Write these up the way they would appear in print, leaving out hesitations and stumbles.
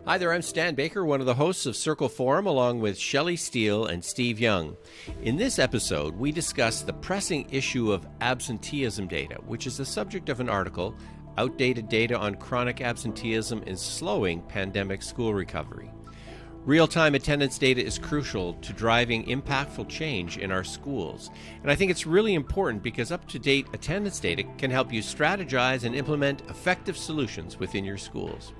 Hi there, I'm Stan Baker, one of the hosts of Circle Forum, along with Shelley Steele and Steve Young. In this episode, we discuss the pressing issue of absenteeism data, which is the subject of an article, Outdated Data on Chronic Absenteeism is Slowing Pandemic School Recovery. Real-time attendance data is crucial to driving impactful change in our schools. And I think it's really important because up-to-date attendance data can help you strategize and implement effective solutions within your schools.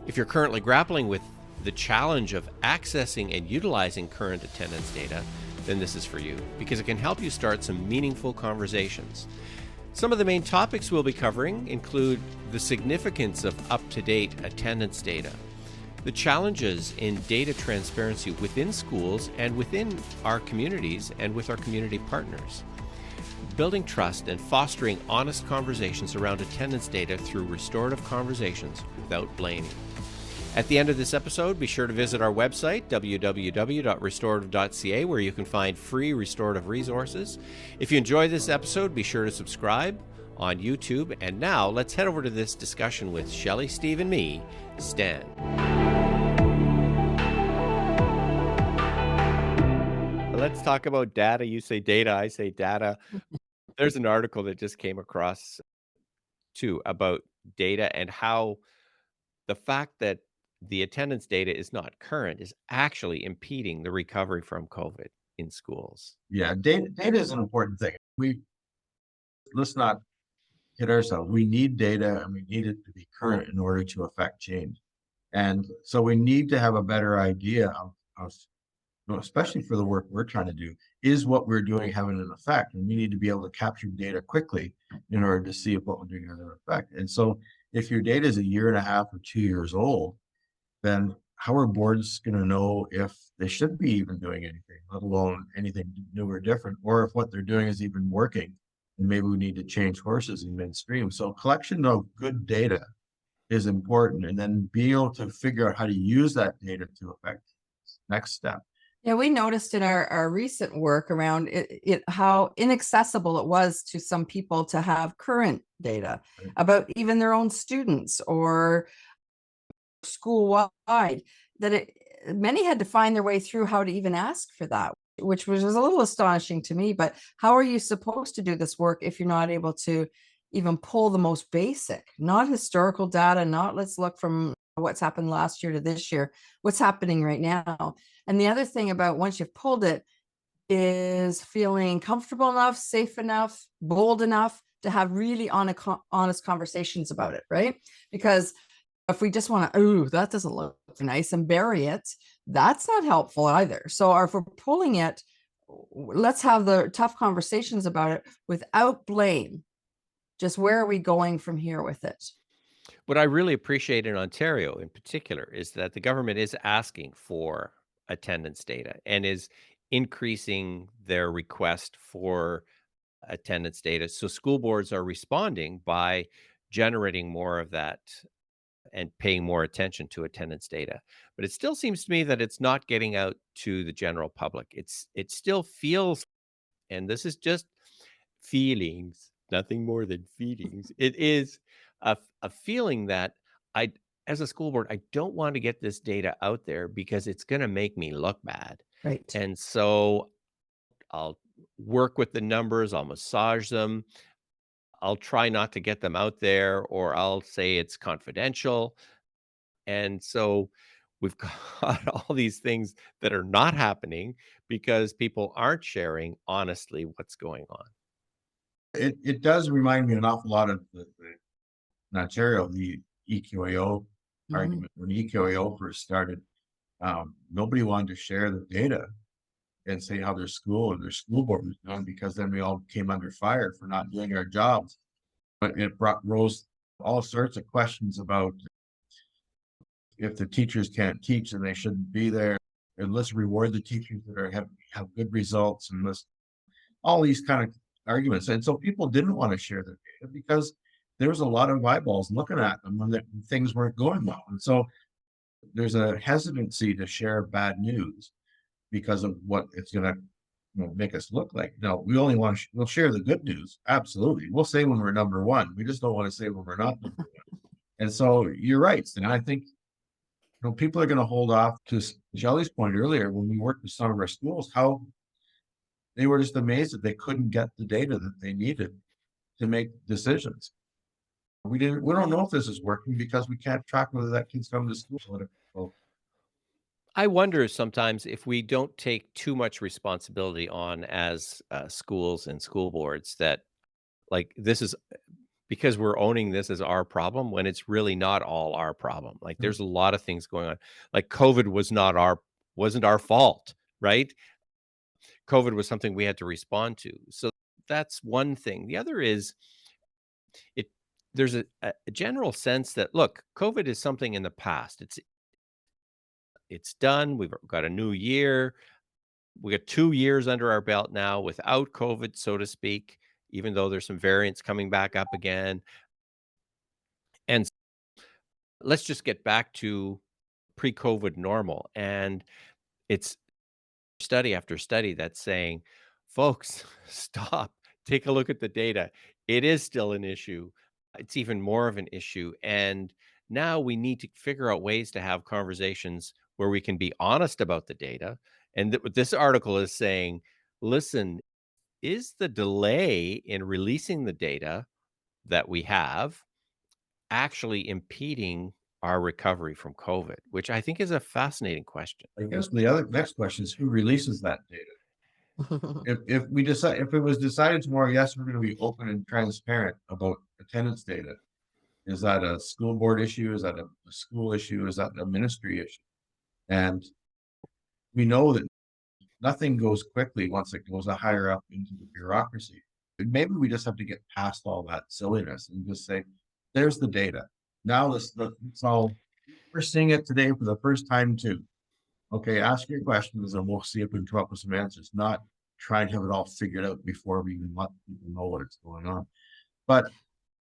If you're currently grappling with the challenge of accessing and utilizing current attendance data, then this is for you, because it can help you start some meaningful conversations. Some of the main topics we'll be covering include the significance of up-to-date attendance data, the challenges in data transparency within schools and within our communities and with our community partners, building trust and fostering honest conversations around attendance data through restorative conversations without blaming. At the end of this episode, be sure to visit our website, www.restorative.ca, where you can find free restorative resources. If you enjoy this episode, be sure to subscribe on YouTube. And now, let's head over to this discussion with Shelley, Steve, and me, Stan. Let's talk about data. You say data, I say data. There's an article that just came across, too, about data and how the fact that the attendance data is not current is actually impeding the recovery from COVID in schools. Yeah, data is an important thing. Let's not kid ourselves. We need data and we need it to be current in order to affect change. And so we need to have a better idea of especially for the work we're trying to do, is what we're doing having an effect? And we need to be able to capture data quickly in order to see if what we're doing has an effect. And so if your data is a year and a half or 2 years old, then how are boards going to know if they should be even doing anything, let alone anything new or different, or if what they're doing is even working and maybe we need to change horses in midstream? So collection of good data is important, and then be able to figure out how to use that data to affect next step. Yeah, we noticed in our recent work around it how inaccessible it was to some people to have current data about even their own students or school-wide, that many had to find their way through how to even ask for that, which was a little astonishing to me. But how are you supposed to do this work if you're not able to even pull the most basic, not historical data, not let's look from what's happened last year to this year, what's happening right now? And the other thing about once you've pulled it is feeling comfortable enough, safe enough, bold enough to have really honest conversations about it, right? Because if we just want to, oh, that doesn't look nice, and bury it, that's not helpful either. So if we're pulling it, let's have the tough conversations about it without blame. Just where are we going from here with it? What I really appreciate in Ontario in particular is that the government is asking for attendance data and is increasing their request for attendance data. So school boards are responding by generating more of that and paying more attention to attendance data. But it still seems to me that it's not getting out to the general public. It still feels, and this is just feelings, nothing more than feelings. It is a feeling that as a school board, I don't want to get this data out there because it's going to make me look bad. Right. And so I'll work with the numbers, I'll massage them, I'll try not to get them out there, or I'll say it's confidential. And so we've got all these things that are not happening because people aren't sharing honestly what's going on. It does remind me an awful lot of in Ontario, the EQAO argument. When EQAO first started, nobody wanted to share the data and say how their school and their school board was doing, because then we all came under fire for not doing our jobs. But it rose all sorts of questions about if the teachers can't teach, then they shouldn't be there. And let's reward the teachers that have good results, and let's all these kind of arguments. And so people didn't want to share their data because there was a lot of eyeballs looking at them when things weren't going well. And so there's a hesitancy to share bad news because of what it's going to make us look like. No, we only want we'll share the good news. Absolutely. We'll say when we're number one. We just don't want to say when we're not number one. And so you're right. And I think People are going to hold off. To Shelley's point earlier, when we worked with some of our schools, how they were just amazed that they couldn't get the data that they needed to make decisions. We don't know if this is working because we can't track whether that kid's coming to school. Well, I wonder sometimes if we don't take too much responsibility on as schools and school boards, that like this is because we're owning this as our problem when it's really not all our problem. Like there's a lot of things going on. Like COVID wasn't our fault, right? COVID was something we had to respond to. So that's one thing. The other is it there's a general sense that look, COVID is something in the past. It's done. We've got a new year. We got 2 years under our belt now without COVID, so to speak, even though there's some variants coming back up again. And let's just get back to pre-COVID normal. And it's study after study that's saying, folks, stop, take a look at the data. It is still an issue. It's even more of an issue. And now we need to figure out ways to have conversations where we can be honest about the data. And what this article is saying, listen, is the delay in releasing the data that we have actually impeding our recovery from COVID, which I think is a fascinating question. I guess the other next question is who releases that data? If it was decided tomorrow, yes, we're going to be open and transparent about attendance data. Is that a school board issue? Is that a school issue? Is that a ministry issue? And we know that nothing goes quickly once it goes higher up into the bureaucracy. Maybe we just have to get past all that silliness and just say, there's the data. Now we're seeing it today for the first time too. Okay, ask your questions and we'll see if we can come up with some answers, not try and have it all figured out before we even let people know what's going on. But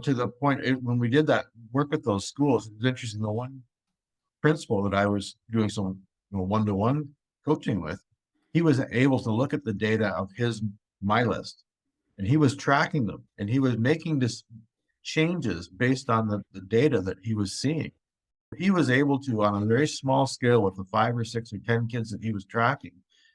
to the point, when we did that work with those schools, it's interesting. The one principal that I was doing some one-to-one coaching with, he was able to look at the data of his My List, and he was tracking them, and he was making changes based on the data that he was seeing. He was able to, on a very small scale with the 5 or 6 or 10 kids that he was tracking,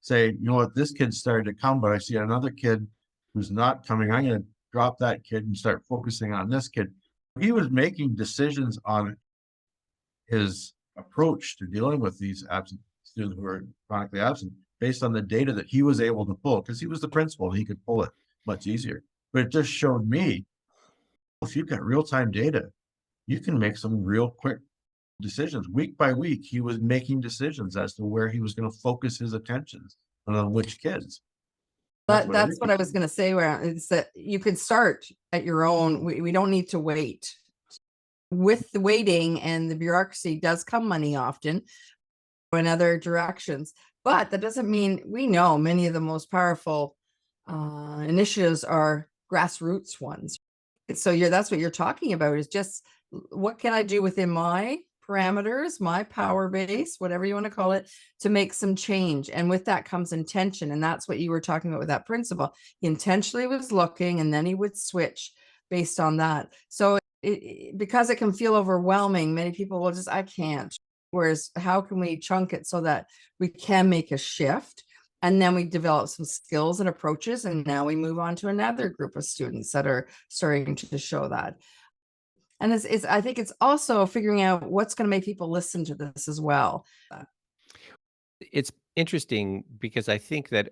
say, you know what, this kid started to come, but I see another kid who's not coming. I'm going to drop that kid and start focusing on this kid. He was making decisions on his approach to dealing with these absent students who are chronically absent based on the data that he was able to pull, because he was the principal, he could pull it much easier. But it just showed me, if you've got real-time data, you can make some real quick decisions. Week by week, he was making decisions as to where he was going to focus his attentions on which kids. That's what I was going to say, where it's that you could start at your own. We don't need to wait. With the waiting and the bureaucracy does come money often in other directions, but that doesn't mean, we know many of the most powerful initiatives are grassroots ones. So that's what you're talking about, is just what can I do within my parameters, my power base, whatever you want to call it, to make some change. And with that comes intention. And that's what you were talking about with that principle. He intentionally was looking, and then he would switch based on that. So because it can feel overwhelming, many people will just, I can't. Whereas how can we chunk it so that we can make a shift? And then we develop some skills and approaches. And now we move on to another group of students that are starting to show that. And I think it's also figuring out what's going to make people listen to this as well. It's interesting because I think that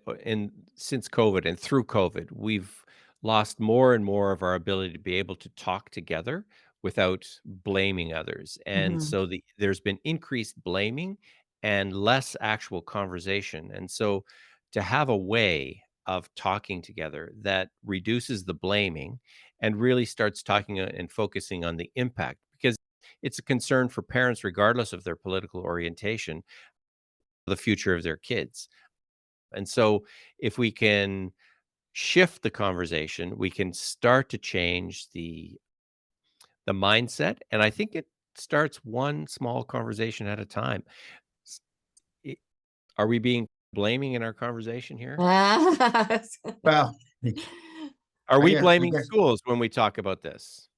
since COVID and through COVID, we've lost more and more of our ability to be able to talk together without blaming others. And so there's been increased blaming and less actual conversation. And so to have a way of talking together that reduces the blaming and really starts talking and focusing on the impact, because it's a concern for parents, regardless of their political orientation, the future of their kids. And so if we can shift the conversation, we can start to change the mindset. And I think it starts one small conversation at a time. Are we being blaming in our conversation here? Well, Are we I blaming guess schools when we talk about this?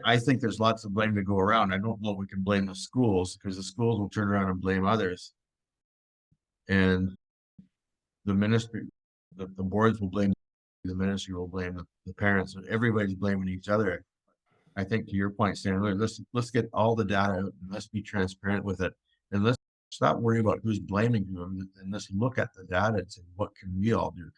I think there's lots of blame to go around. I don't know if we can blame the schools, because the schools will turn around and blame others. And the ministry, the boards will blame, the ministry will blame the parents, and everybody's blaming each other. I think to your point, Stanley, let's get all the data out and let's be transparent with it. And let's stop worrying about who's blaming who, and let's look at the data and say, what can we all do?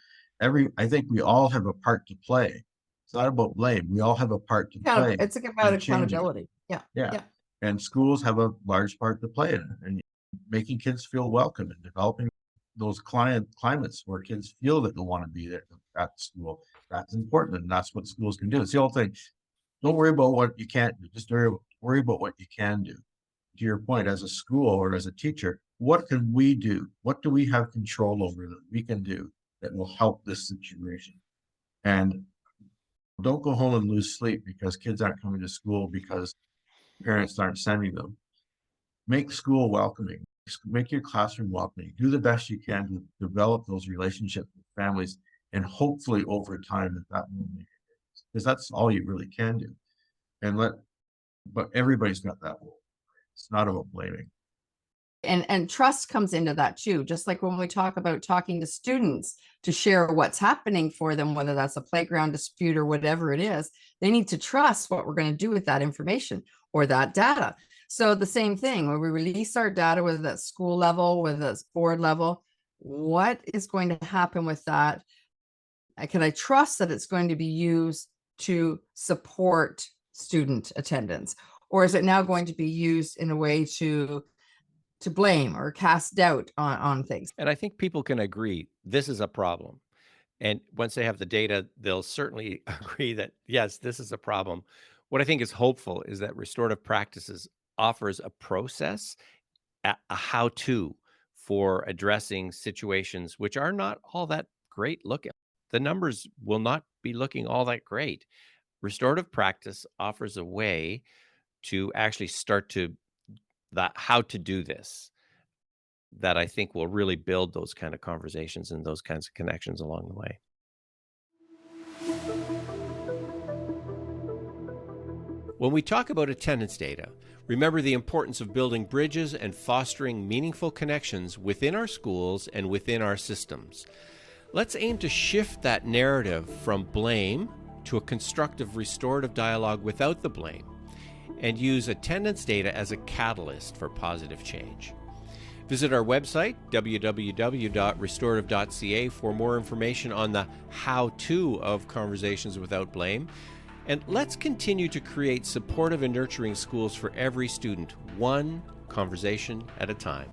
I think we all have a part to play. It's not about blame. We all have a part to play. It's about accountability. Yeah. Yeah. And schools have a large part to play in it, and making kids feel welcome and developing those climates where kids feel that they want to be there at school. That's important, and that's what schools can do. It's the whole thing. Don't worry about what you can't do. Just worry about what you can do. To your point, as a school or as a teacher, what can we do? What do we have control over that we can do that will help this situation? And don't go home and lose sleep because kids aren't coming to school because parents aren't sending them. Make school welcoming. Make your classroom welcoming. Do the best you can to develop those relationships with families, and hopefully over time that will make it, because that's all you really can do. But everybody's got that role. It's not about blaming. And trust comes into that too. Just like when we talk about talking to students to share what's happening for them, whether that's a playground dispute or whatever it is, they need to trust what we're going to do with that information or that data. So the same thing, when we release our data, whether that's school level, whether that's board level, what is going to happen with that? Can I trust that it's going to be used to support student attendance? Or is it now going to be used in a way to blame or cast doubt on things? And I think people can agree this is a problem. And once they have the data, they'll certainly agree that, yes, this is a problem. What I think is hopeful is that restorative practices offers a process, a how-to for addressing situations which are not all that great looking. The numbers will not be looking all that great. Restorative practice offers a way to actually start to how to do this, that I think will really build those kind of conversations and those kinds of connections along the way. When we talk about attendance data, remember the importance of building bridges and fostering meaningful connections within our schools and within our systems. Let's aim to shift that narrative from blame to a constructive restorative dialogue without the blame, and use attendance data as a catalyst for positive change. Visit our website, www.restorative.ca, for more information on the how-to of conversations without blame. And let's continue to create supportive and nurturing schools for every student, one conversation at a time.